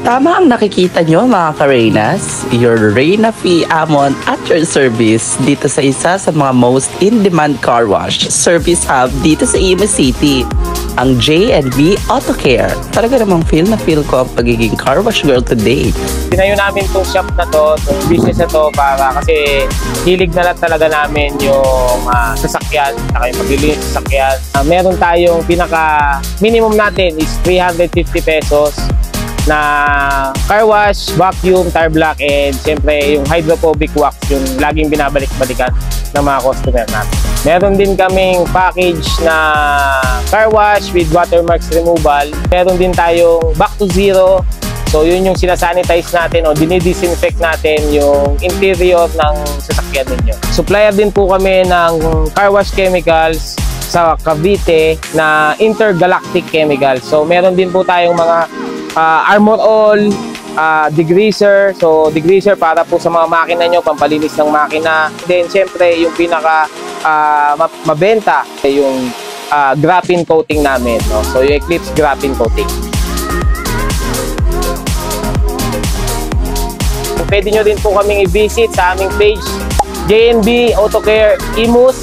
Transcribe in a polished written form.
Tama ang nakikita nyo mga ka-Reynas. Your Reyna Fee Amon at your service dito sa isa sa mga most in-demand car wash service hub dito sa Imus City. Ang J&B Auto Care. Talaga namang feel ko ang pagiging car wash girl today. Tinayo namin itong shop na to, itong business na to para kasi hilig na lang talaga namin yung sasakyan, saka yung paglilinis sa sasakyan. Meron tayong pinaka minimum natin is 350 pesos na car wash, vacuum, tire block, and siyempre yung hydrophobic wax, yung laging binabalik-balikan ng mga customer natin. Meron din kaming package na car wash with watermarks removal. Meron din tayong back to zero. So yun yung sinasanitize natin o dinidisinfect natin yung interior ng sasakyan ninyo. Supplier din po kami ng car wash chemicals sa Cavite na intergalactic chemicals. So meron din po tayong mga Armor All, degreaser. So degreaser para po sa mga makina nyo, pampalinis ng makina. Then syempre yung pinaka mabenta yung graphene coating namin, no? So yung Eclipse graphene coating. Pwede nyo din po kaming i-visit sa aming page J&B Auto Care Imus.